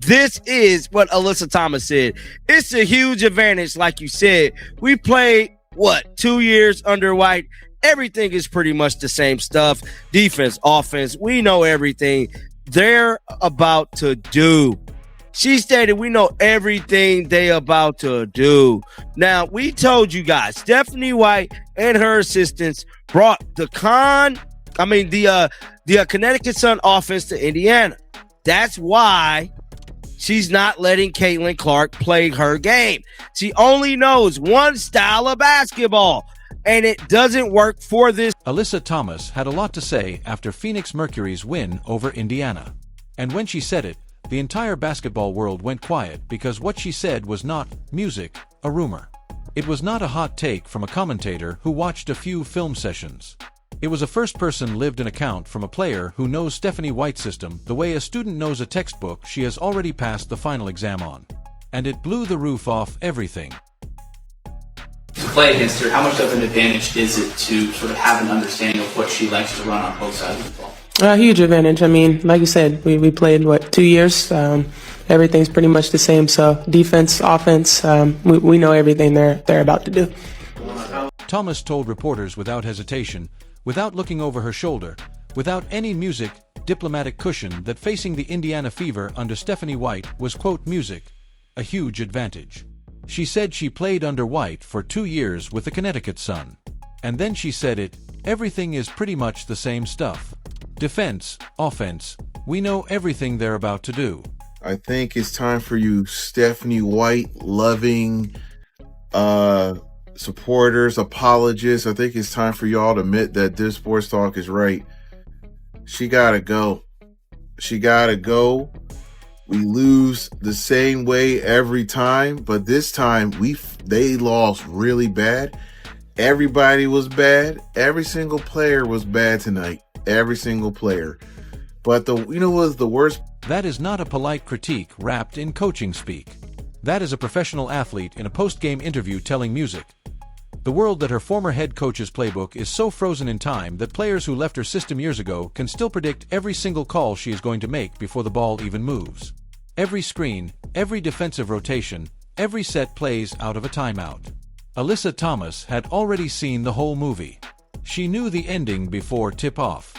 this is what Alyssa Thomas said. It's a huge advantage, like you said. We played, 2 years under White? Everything is pretty much the same stuff. Defense, offense, we know everything they're about to do. She stated we know everything they about to do. Now, we told you guys, Stephanie White and her assistants brought the Connecticut Sun offense to Indiana. That's why she's not letting Caitlin Clark play her game. She only knows one style of basketball, and it doesn't work for this. Alyssa Thomas had a lot to say after Phoenix Mercury's win over Indiana. And when she said it, the entire basketball world went quiet because what she said was not music, a rumor. It was not a hot take from a commentator who watched a few film sessions. It was a first-person lived-in account from a player who knows Stephanie White's system the way a student knows a textbook she has already passed the final exam on. And it blew the roof off everything. To play against her, how much of an advantage is it to sort of have an understanding of what she likes to run on both sides of the ball? Huge advantage. I mean, like you said, we played, 2 years? Everything's pretty much the same. So defense, offense, we know everything they're about to do. Thomas told reporters without hesitation, without looking over her shoulder, without any music, diplomatic cushion, that facing the Indiana Fever under Stephanie White was, quote, music, a huge advantage. She said she played under White for 2 years with the Connecticut Sun. And then she said it, everything is pretty much the same stuff. Defense, offense, we know everything they're about to do. I think it's time for you, Stephanie White, loving supporters, apologists. I think it's time for y'all to admit that this sports talk is right. She gotta go. She gotta go. We lose the same way every time, but this time they lost really bad. Everybody was bad. Every single player was bad tonight. Every single player. But what was the worst? That is not a polite critique wrapped in coaching speak. That is a professional athlete in a post-game interview telling music. The world that her former head coach's playbook is so frozen in time that players who left her system years ago can still predict every single call she is going to make before the ball even moves. Every screen, every defensive rotation, every set plays out of a timeout. Alyssa Thomas had already seen the whole movie. She knew the ending before tip-off.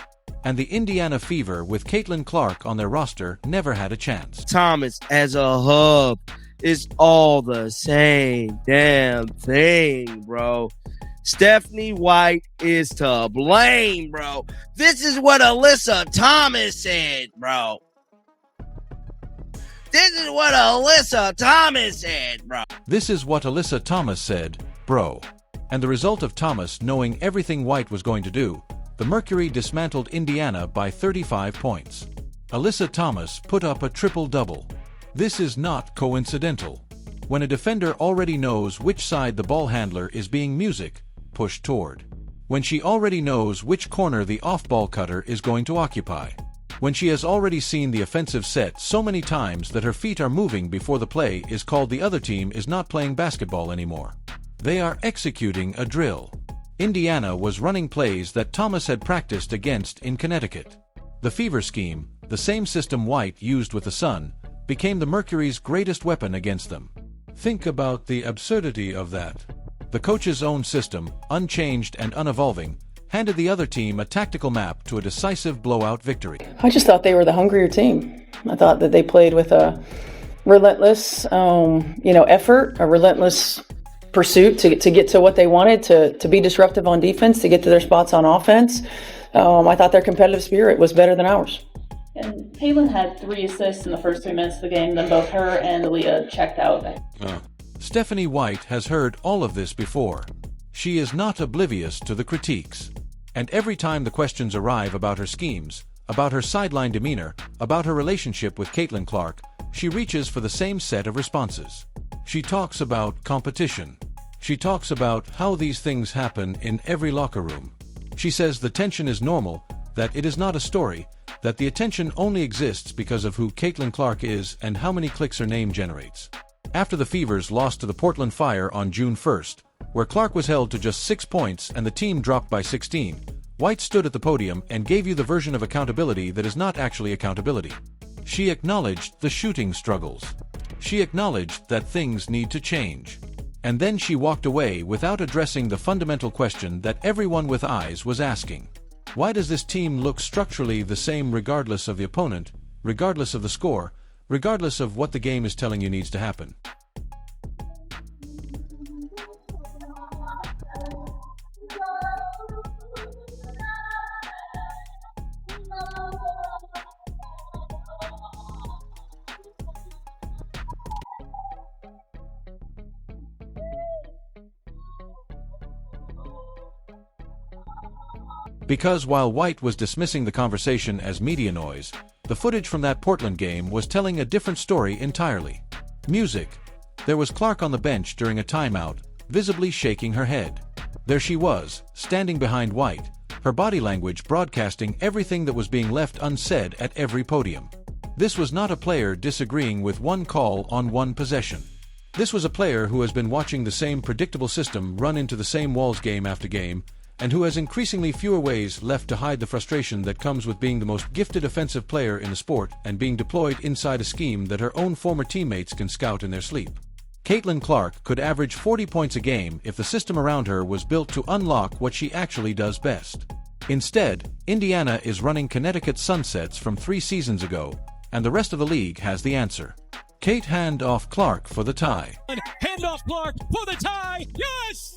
And the Indiana Fever with Caitlin Clark on their roster never had a chance. Thomas as a hub is all the same damn thing, bro. Stephanie White is to blame, bro. This is what Alyssa Thomas said, bro. This is what Alyssa Thomas said, bro. This is what Alyssa Thomas said, bro. And the result of Thomas knowing everything White was going to do, the Mercury dismantled Indiana by 35 points. Alyssa Thomas put up a triple-double. This is not coincidental. When a defender already knows which side the ball handler is being pushed toward. When she already knows which corner the off-ball cutter is going to occupy. When she has already seen the offensive set so many times that her feet are moving before the play is called, the other team is not playing basketball anymore. They are executing a drill. Indiana was running plays that Thomas had practiced against in Connecticut. The Fever scheme, the same system White used with the Sun, became the Mercury's greatest weapon against them. Think about the absurdity of that. The coach's own system, unchanged and unevolving, handed the other team a tactical map to a decisive blowout victory. I just thought they were the hungrier team. I thought that they played with a relentless, effort, a relentless pursuit to get to what they wanted, to be disruptive on defense, to get to their spots on offense. I thought their competitive spirit was better than ours. And Caitlin had 3 assists in the first 3 minutes of the game, then both her and Aaliyah checked out. Stephanie White has heard all of this before. She is not oblivious to the critiques. And every time the questions arrive about her schemes, about her sideline demeanor, about her relationship with Caitlin Clark, she reaches for the same set of responses. She talks about competition. She talks about how these things happen in every locker room. She says the tension is normal, that it is not a story, that the attention only exists because of who Caitlin Clark is and how many clicks her name generates. After the Fevers lost to the Portland Fire on June 1st, where Clark was held to just 6 points and the team dropped by 16, White stood at the podium and gave you the version of accountability that is not actually accountability. She acknowledged the shooting struggles. She acknowledged that things need to change. And then she walked away without addressing the fundamental question that everyone with eyes was asking. Why does this team look structurally the same regardless of the opponent, regardless of the score, regardless of what the game is telling you needs to happen? Because while White was dismissing the conversation as media noise, the footage from that Portland game was telling a different story entirely. Music. There was Clark on the bench during a timeout, visibly shaking her head. There she was, standing behind White, her body language broadcasting everything that was being left unsaid at every podium. This was not a player disagreeing with one call on one possession. This was a player who has been watching the same predictable system run into the same walls game after game, and who has increasingly fewer ways left to hide the frustration that comes with being the most gifted offensive player in the sport and being deployed inside a scheme that her own former teammates can scout in their sleep. Caitlin Clark could average 40 points a game if the system around her was built to unlock what she actually does best. Instead, Indiana is running Connecticut Sunsets from 3 seasons ago, and the rest of the league has the answer. Kate hand off Clark for the tie. Hand off Clark for the tie. Yes!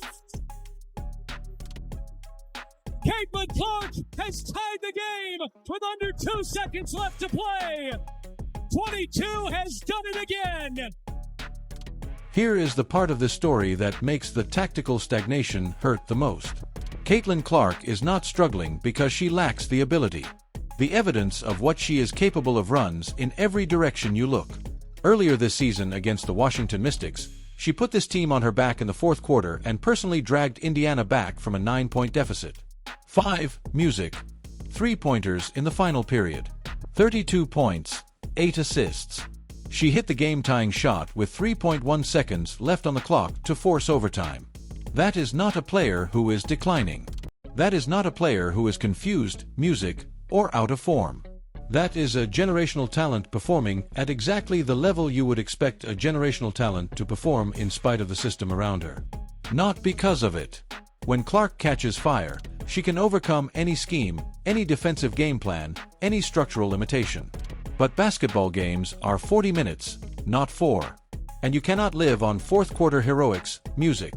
Caitlin Clark has tied the game with under 2 seconds left to play. 22 has done it again. Here is the part of this story that makes the tactical stagnation hurt the most. Caitlin Clark is not struggling because she lacks the ability. The evidence of what she is capable of runs in every direction you look. Earlier this season against the Washington Mystics, she put this team on her back in the fourth quarter and personally dragged Indiana back from a 9-point deficit. 5. Music. 3-pointers in the final period. 32 points, 8 assists. She hit the game-tying shot with 3.1 seconds left on the clock to force overtime. That is not a player who is declining. That is not a player who is confused, music, or out of form. That is a generational talent performing at exactly the level you would expect a generational talent to perform in spite of the system around her. Not because of it. When Clark catches fire, she can overcome any scheme, any defensive game plan, any structural limitation. But basketball games are 40 minutes, not 4. And you cannot live on fourth-quarter heroics, music,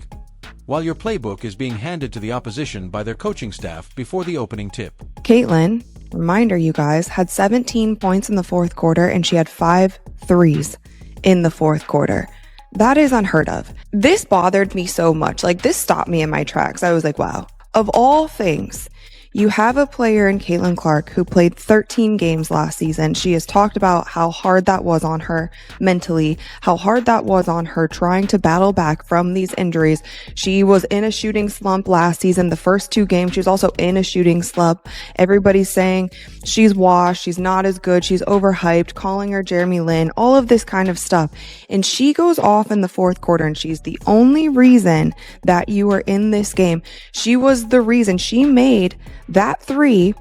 while your playbook is being handed to the opposition by their coaching staff before the opening tip. Caitlin, reminder you guys, had 17 points in the fourth quarter and she had 5 threes in the fourth quarter. That is unheard of. This bothered me so much. This stopped me in my tracks. I was like, wow. Of all things, you have a player in Caitlin Clark who played 13 games last season. She has talked about how hard that was on her mentally, how hard that was on her trying to battle back from these injuries. She was in a shooting slump last season. The first 2 games, she was also in a shooting slump. Everybody's saying she's washed, she's not as good, she's overhyped, calling her Jeremy Lin, all of this kind of stuff. And she goes off in the fourth quarter and she's the only reason that you are in this game. She was the reason. She made that 3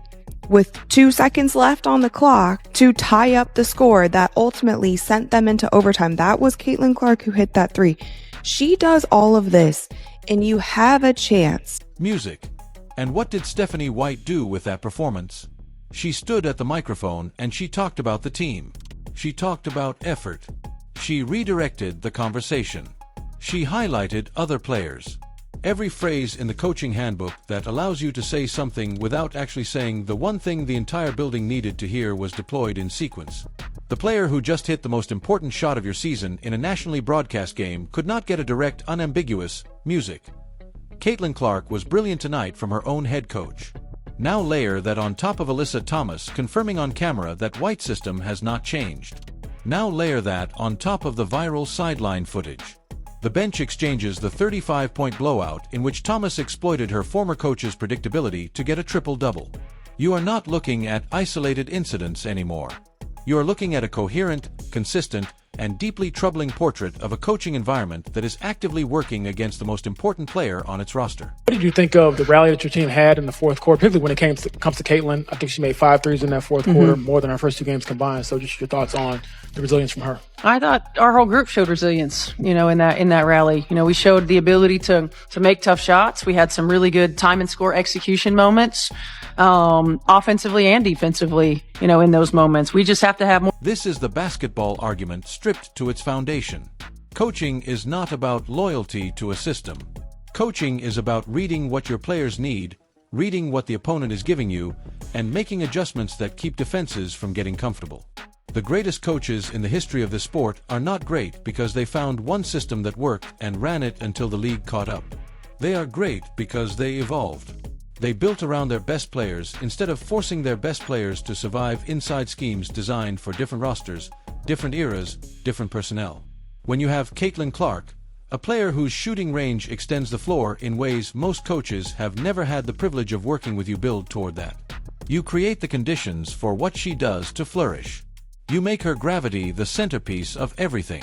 with 2 seconds left on the clock to tie up the score that ultimately sent them into overtime. That was Caitlin Clark who hit that 3. She does all of this, and you have a chance. Music. And what did Stephanie White do with that performance? She stood at the microphone and she talked about the team. She talked about effort. She redirected the conversation. She highlighted other players. Every phrase in the coaching handbook that allows you to say something without actually saying the one thing the entire building needed to hear was deployed in sequence. The player who just hit the most important shot of your season in a nationally broadcast game could not get a direct, unambiguous music. Caitlin Clark was brilliant tonight from her own head coach. Now layer that on top of Alyssa Thomas confirming on camera that White's system has not changed. Now layer that on top of the viral sideline footage. The bench exchanges the 35-point blowout in which Thomas exploited her former coach's predictability to get a triple-double. You are not looking at isolated incidents anymore. You are looking at a coherent, consistent, and deeply troubling portrait of a coaching environment that is actively working against the most important player on its roster. What did you think of the rally that your team had in the fourth quarter, particularly when it comes to Caitlin? I think she made 5 threes in that fourth quarter, more than our first 2 games combined. So just your thoughts on the resilience from her. I thought our whole group showed resilience, in that rally. We showed the ability to make tough shots. We had some really good time and score execution moments, offensively and defensively, in those moments. We just have to have more. This is the basketball argument stripped to its foundation. Coaching is not about loyalty to a system. Coaching is about reading what your players need, reading what the opponent is giving you, and making adjustments that keep defenses from getting comfortable. The greatest coaches in the history of this sport are not great because they found one system that worked and ran it until the league caught up. They are great because they evolved. They built around their best players instead of forcing their best players to survive inside schemes designed for different rosters, different eras, different personnel. When you have Caitlin Clark, a player whose shooting range extends the floor in ways most coaches have never had the privilege of working with, you build toward that. You create the conditions for what she does to flourish. You make her gravity the centerpiece of everything.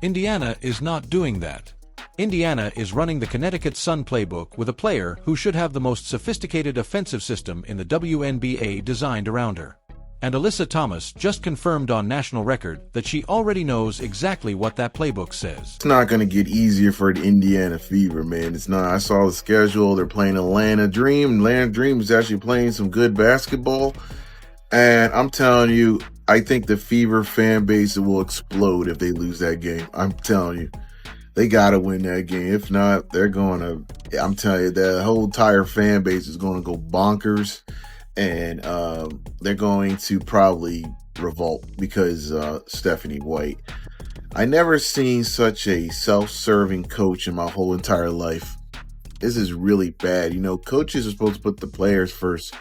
Indiana is not doing that. Indiana is running the Connecticut Sun playbook with a player who should have the most sophisticated offensive system in the WNBA designed around her. And Alyssa Thomas just confirmed on national record that she already knows exactly what that playbook says. It's not going to get easier for the Indiana Fever, man. It's not. I saw the schedule. They're playing Atlanta Dream. Atlanta Dream is actually playing some good basketball. And I'm telling you, I think the Fever fan base will explode if they lose that game. I'm telling you. They got to win that game. If not, they're going to, I'm telling you, the whole entire fan base is going to go bonkers. And they're going to probably revolt because Stephanie White. I never seen such a self-serving coach in my whole entire life. This is really bad. Coaches are supposed to put the players first,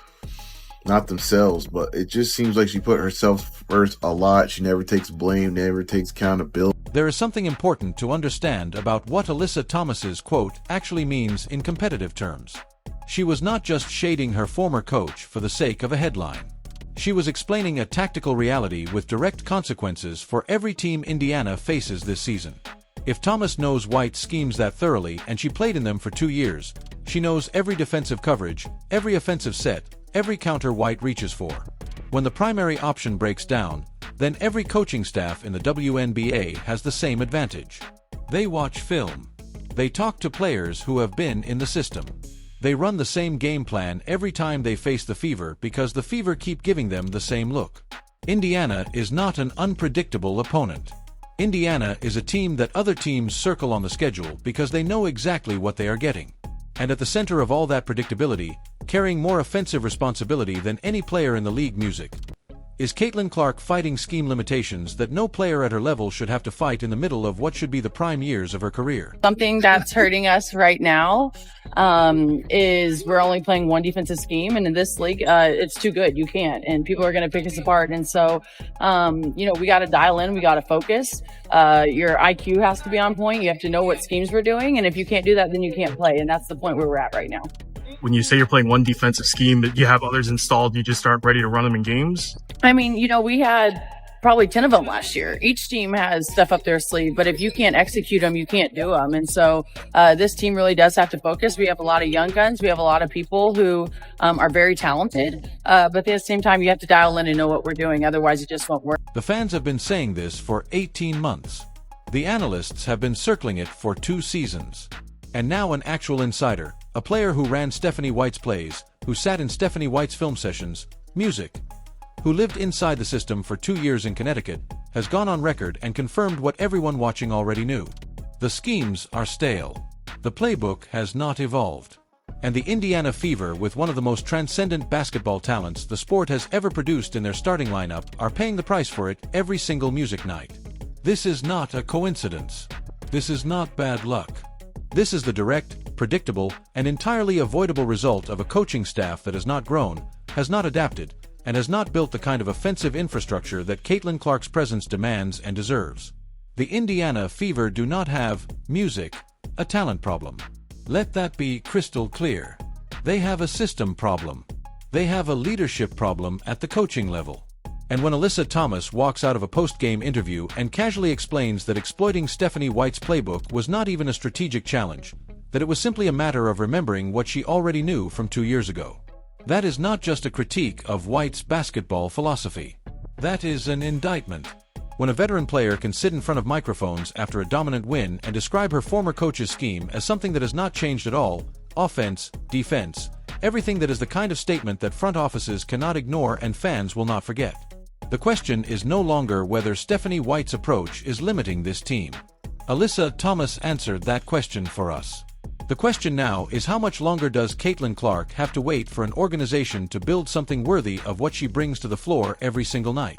not themselves. But it just seems like she put herself first a lot. She never takes blame, never takes accountability. There is something important to understand about what Alyssa Thomas's quote actually means in competitive terms. She was not just shading her former coach for the sake of a headline. She was explaining a tactical reality with direct consequences for every team Indiana faces this season. If Thomas knows White schemes that thoroughly and she played in them for 2 years, she knows every defensive coverage, every offensive set, every counter White reaches for. When the primary option breaks down, then every coaching staff in the WNBA has the same advantage. They watch film. They talk to players who have been in the system. They run the same game plan every time they face the Fever because the Fever keep giving them the same look. Indiana is not an unpredictable opponent. Indiana is a team that other teams circle on the schedule because they know exactly what they are getting. And at the center of all that predictability, carrying more offensive responsibility than any player in the league music, is Caitlin Clark fighting scheme limitations that no player at her level should have to fight in the middle of what should be the prime years of her career. Something that's hurting us right now is we're only playing one defensive scheme, and in this league, it's too good. You can't, and people are going to pick us apart. And so, we got to dial in. We got to focus. Your IQ has to be on point. You have to know what schemes we're doing, and if you can't do that, then you can't play. And that's the point where we're at right now. When you say you're playing one defensive scheme, that you have others installed, you just aren't ready to run them in games? I mean, we had probably 10 of them last year. Each team has stuff up their sleeve, but if you can't execute them, you can't do them. And so this team really does have to focus. We have a lot of young guns. We have a lot of people who are very talented. But at the same time, you have to dial in and know what we're doing. Otherwise, it just won't work. The fans have been saying this for 18 months. The analysts have been circling it for 2 seasons. And now an actual insider, a player who ran Stephanie White's plays, who sat in Stephanie White's film sessions, music, who lived inside the system for 2 years in Connecticut, has gone on record and confirmed what everyone watching already knew. The schemes are stale. The playbook has not evolved. And the Indiana Fever, with one of the most transcendent basketball talents the sport has ever produced in their starting lineup, are paying the price for it every single music night. This is not a coincidence. This is not bad luck. This is the direct, predictable, and entirely avoidable result of a coaching staff that has not grown, has not adapted, and has not built the kind of offensive infrastructure that Caitlin Clark's presence demands and deserves. The Indiana Fever do not have, music, a talent problem. Let that be crystal clear. They have a system problem. They have a leadership problem at the coaching level. And when Alyssa Thomas walks out of a post-game interview and casually explains that exploiting Stephanie White's playbook was not even a strategic challenge, that it was simply a matter of remembering what she already knew from 2 years ago. That is not just a critique of White's basketball philosophy. That is an indictment. When a veteran player can sit in front of microphones after a dominant win and describe her former coach's scheme as something that has not changed at all, offense, defense, everything, that is the kind of statement that front offices cannot ignore and fans will not forget. The question is no longer whether Stephanie White's approach is limiting this team. Alyssa Thomas answered that question for us. The question now is, how much longer does Caitlin Clark have to wait for an organization to build something worthy of what she brings to the floor every single night?